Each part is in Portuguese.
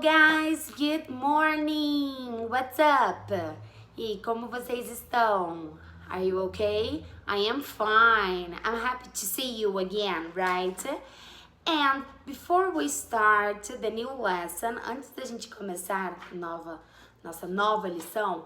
guys, good morning! What's up? E como vocês estão? Are you okay? I am fine. I'm happy to see you again, right? And before we start the new lesson, antes da gente começar nossa nova lição,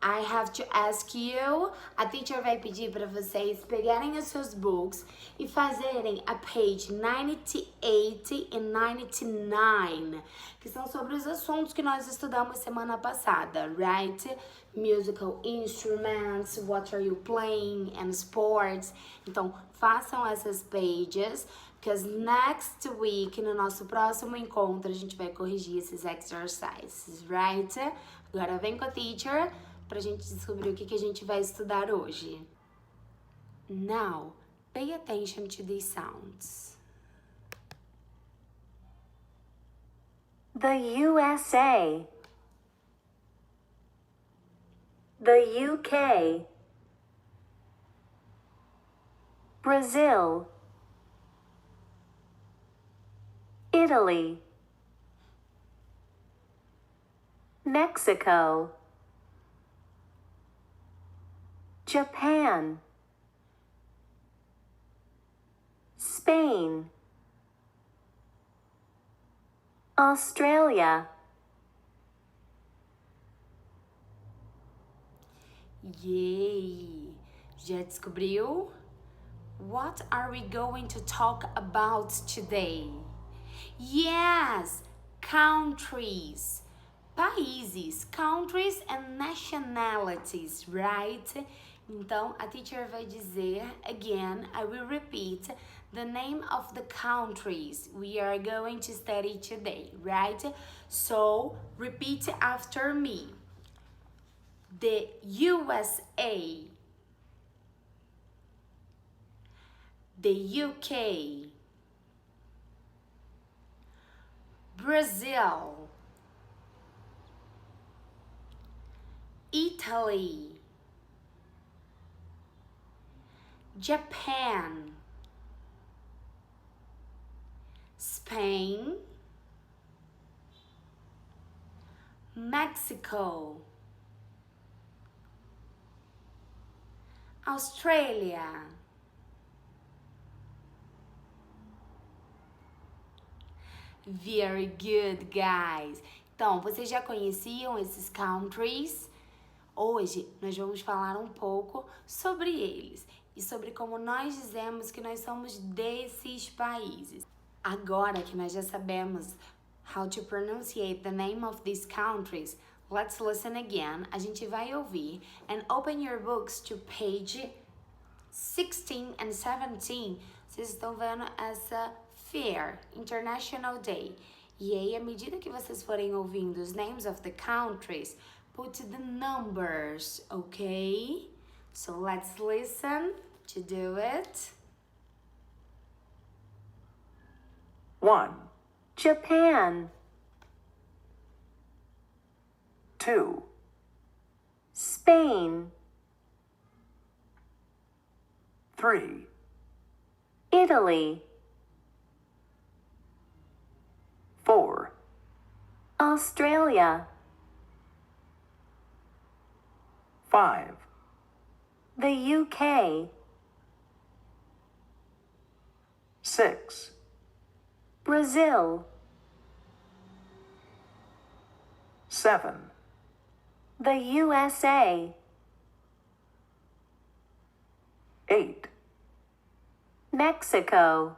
I have to ask you, a teacher vai pedir para vocês pegarem os seus books e fazerem a page 98 e 99, que são sobre os assuntos que nós estudamos semana passada, right? Musical instruments, what are you playing, and sports. Então, façam essas pages, because next week, no nosso próximo encontro, a gente vai corrigir esses exercises, right? Agora vem com a teacher pra gente descobrir o que a gente vai estudar hoje. Now, pay attention to these sounds. The USA, the UK, Brazil, Italy, Mexico, Japan, Spain, Australia. Yay! Já descobriu? What are we going to talk about today? Yes, countries. Países, countries and nationalities, right? Então, a teacher vai dizer, again, I will repeat, the name of the countries we are going to study today, right? So, repeat after me. The USA, the UK, Brazil, Italy, Japan, Spain, Mexico, Australia, very good, guys. Então, vocês já conheciam esses countries? Hoje, nós vamos falar um pouco sobre eles e sobre como nós dizemos que nós somos desses países. Agora que nós já sabemos how to pronunciate the name of these countries, let's listen again. A gente vai ouvir and open your books to page 16 and 17. Vocês estão vendo essa Fair, International Day. E aí, à medida que vocês forem ouvindo os names of the countries, put the numbers, okay? So let's listen to do it. 1. Japan. 2. Spain. 3. Italy. 4. Australia. 5. The UK. 6. Brazil. 7. The USA. 8. Mexico.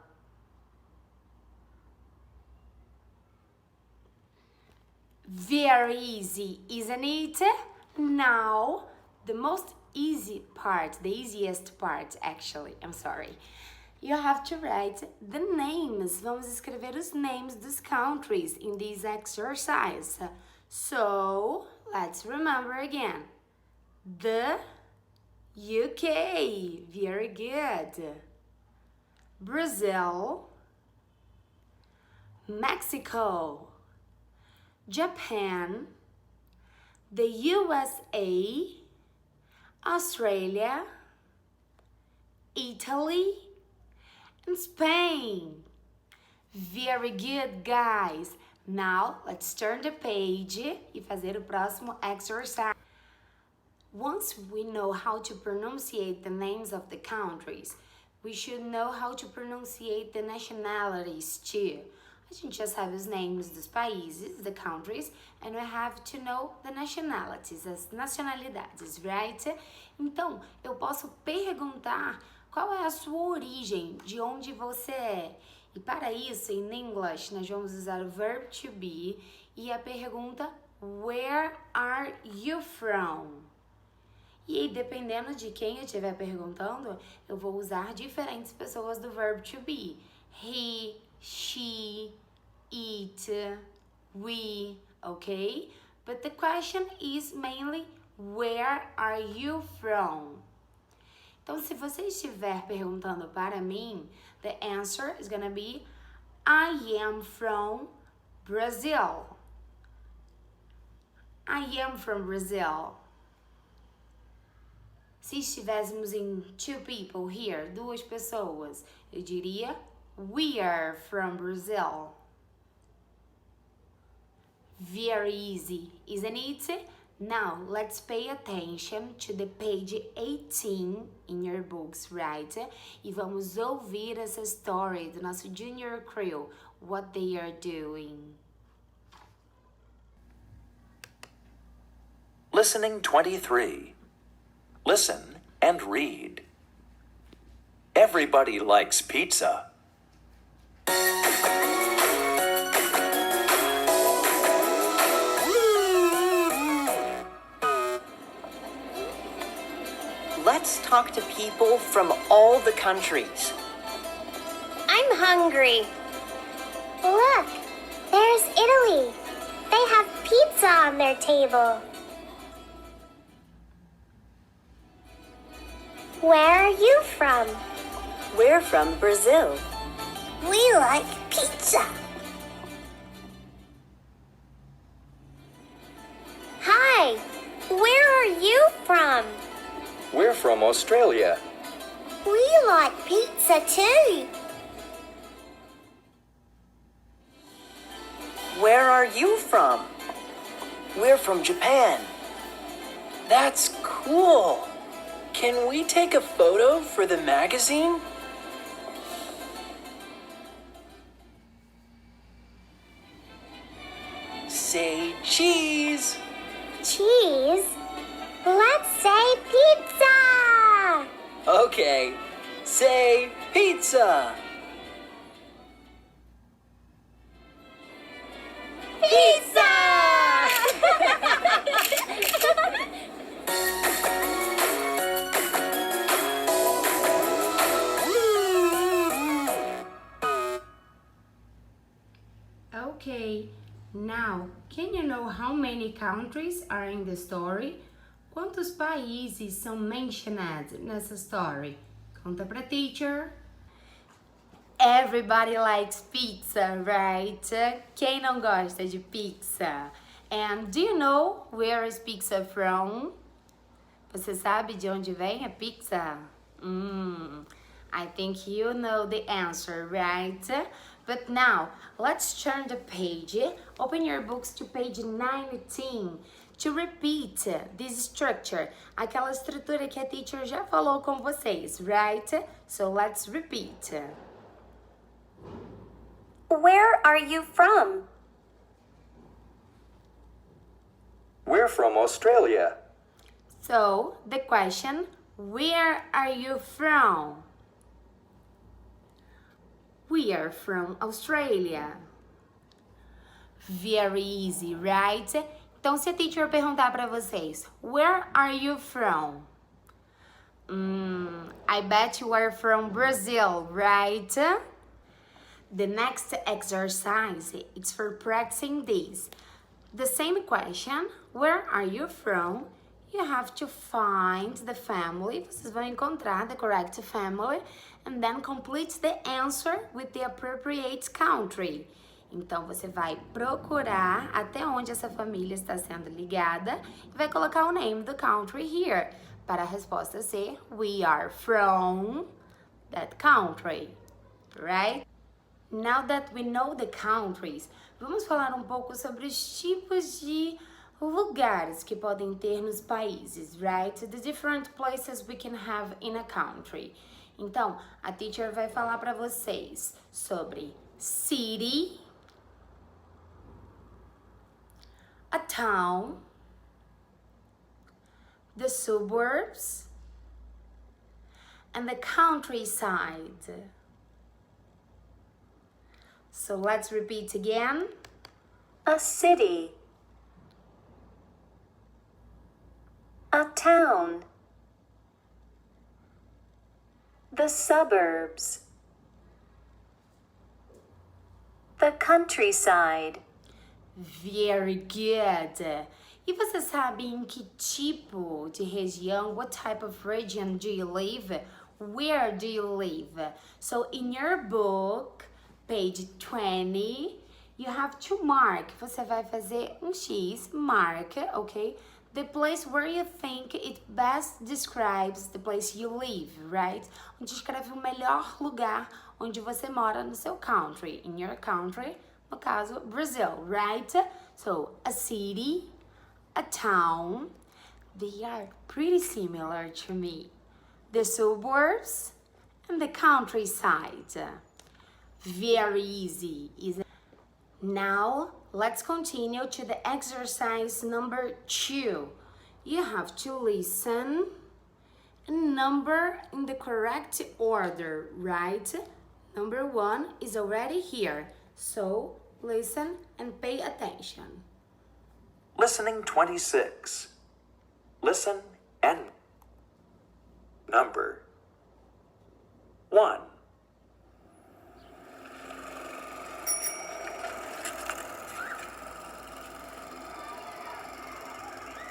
Very easy, isn't it? Now, the most easy part, the easiest part actually, I'm sorry. You have to write the names. Vamos escrever os names dos countries in this exercise. So, let's remember again. The UK, very good. Brazil, Mexico, Japan, the USA, Australia, Italy, and Spain. Very good, guys. Now, let's turn the page e fazer o próximo exercise. Once we know how to pronunciate the names of the countries, we should know how to pronunciate the nationalities too. A gente já sabe os names dos países, the countries, and we have to know the nationalities, as nacionalidades, right? Então, eu posso perguntar qual é a sua origem, de onde você é. E para isso, em English, nós vamos usar o verb to be e a pergunta where are you from? E aí, dependendo de quem eu estiver perguntando, eu vou usar diferentes pessoas do verb to be. He, she, it, we, okay? But the question is mainly where are you from? Então, se você estiver perguntando para mim, the answer is gonna be I am from Brazil. I am from Brazil. Se estivéssemos em two people here, duas pessoas, eu diria we are from Brazil. Very easy, isn't it? Now, let's pay attention to the page 18 in your books, right? E vamos ouvir essa story do nosso junior crew, what they are doing. Listening 23. Listen and read. Everybody likes pizza. Let's talk to people from all the countries. I'm hungry. Look, there's Italy. They have pizza on their table. Where are you from? We're from Brazil. We like pizza. Hi, where are you from? We're from Australia. We like pizza too. Where are you from? We're from Japan. That's cool. Can we take a photo for the magazine? Say cheese. Cheese? Let's say pizza! Okay, say pizza. Pizza! Okay, now, can you know how many countries are in the story? Quantos países são mentioned nessa story? Conta pra teacher. Everybody likes pizza, right? Quem não gosta de pizza? And do you know where is pizza from? Você sabe de onde vem a pizza? I think you know the answer, right? But now, let's turn the page. Open your books to page 19 to repeat this structure. Aquela estrutura que a teacher já falou com vocês, right? So let's repeat. Where are you from? We're from Australia. So, the question, where are you from? We are from Australia. Very easy, right? Então, se a teacher perguntar para vocês, where are you from? I bet you are from Brazil, right? The next exercise, it's for practicing this. The same question, where are you from? You have to find the family. Vocês vão encontrar the correct family and then complete the answer with the appropriate country. Então, você vai procurar até onde essa família está sendo ligada e vai colocar o name do country here. Para a resposta ser, we are from that country, right? Now that we know the countries, vamos falar um pouco sobre os tipos de lugares que podem ter nos países, right? The different places we can have in a country. Então, a teacher vai falar para vocês sobre city, a town, the suburbs, and the countryside. So let's repeat again. A city. A town. The suburbs. The countryside. Very good. E você sabe em que tipo de região? What type of region do you live? Where do you live? So in your book, page 20, you have to mark. Você vai fazer um X, mark, okay? The place where you think it best describes the place you live, right? Onde escreve o melhor lugar onde você mora no seu country. In your country, no caso, Brazil, right? So, a city, a town, they are pretty similar to me. The suburbs and the countryside. Very easy, isn't it? Now, let's continue to the exercise number 2. You have to listen and number in the correct order, right? Number 1 is already here, so listen and pay attention. Listening 26. Listen and number. 1.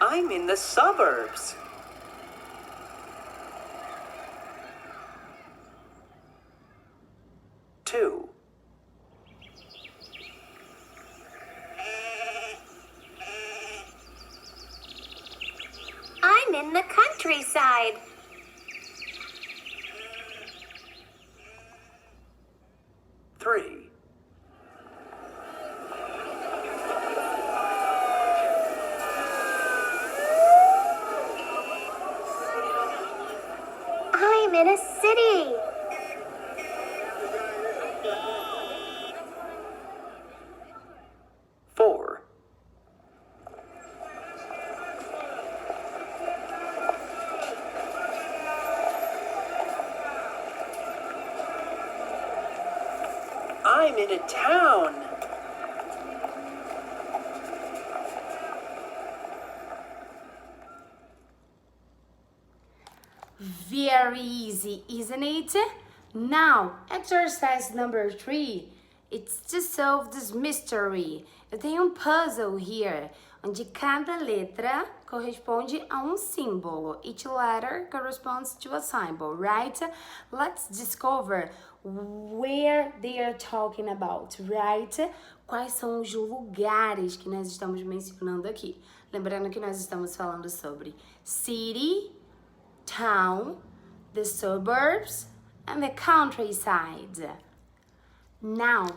I'm in the suburbs. 2. I'm in the countryside. 3. I'm in a city. 4. I'm in a town. 'Very easy, isn't it? Now, exercise number 3. It's to solve this mystery. Eu tenho um puzzle here, onde cada letra corresponde a um símbolo. Each letter corresponds to a symbol, right? Let's discover where they are talking about, right? Quais são os lugares que nós estamos mencionando aqui? Lembrando que nós estamos falando sobre city, town, the suburbs, and the countryside. Now,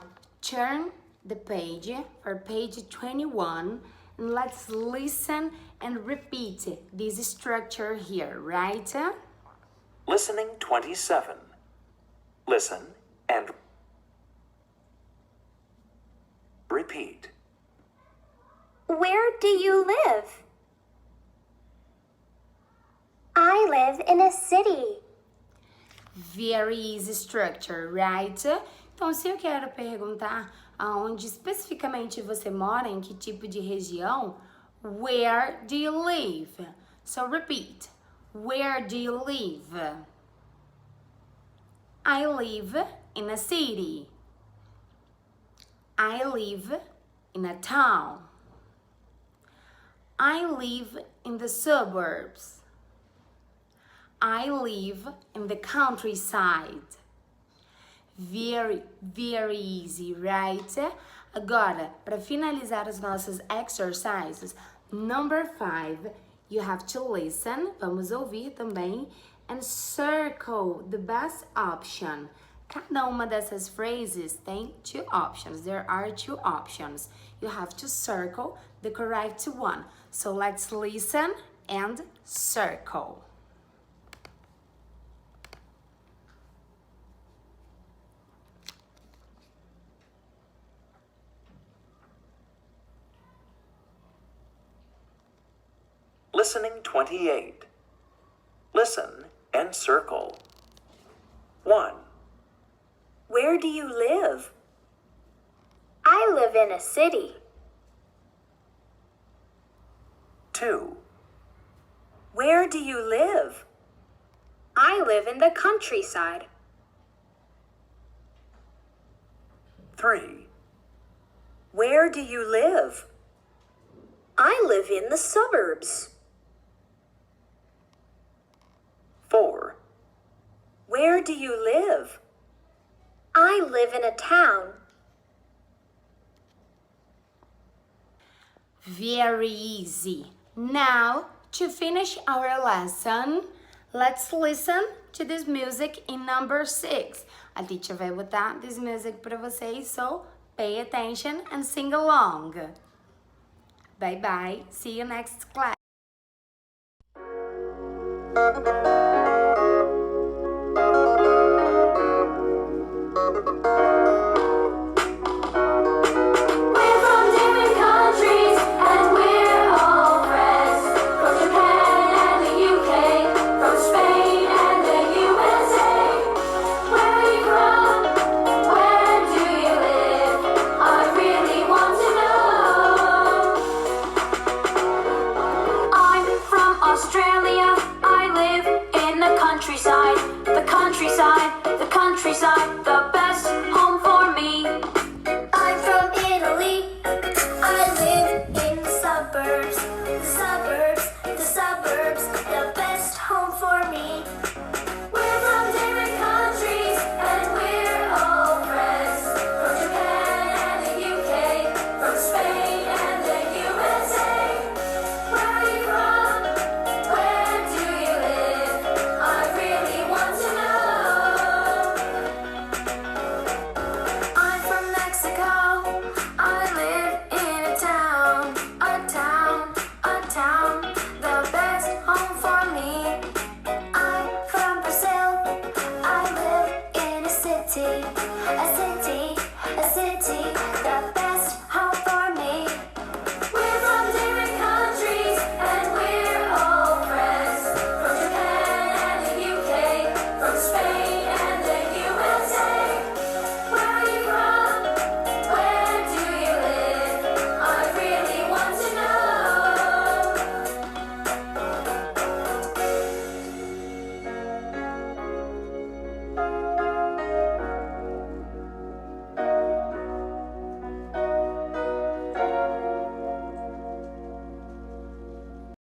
turn the page for page 21 and let's listen and repeat this structure here, right? Listening 27. Listen and repeat. Where do you live? I live in a city. Very easy structure, right? Então, se eu quero perguntar aonde especificamente você mora, em que tipo de região, where do you live? So repeat. Where do you live? I live in a city. I live in a town. I live in the suburbs. I live in the countryside. Very, very easy, right? Agora, para finalizar os nossos exercises, number 5, you have to listen, vamos ouvir também, and circle the best option. Cada uma dessas phrases tem two options. There are two options. You have to circle the correct one. So let's listen and circle. Listening 28. Listen and circle. 1, Where do you live? I live in a city. 2, Where do you live? I live in the countryside. 3, Where do you live? I live in the suburbs. 4, Where do you live? I live in a town. Very easy. Now, to finish our lesson, let's listen to this music in number 6. A teacher vai botar this music para vocês, so pay attention and sing along. Bye bye. See you next class. We're from different countries and we're all friends. From Japan and the UK, from Spain and the USA. Where are you from? Where do you live? I really want to know. I'm from Australia. I live in the countryside, the countryside, the countryside.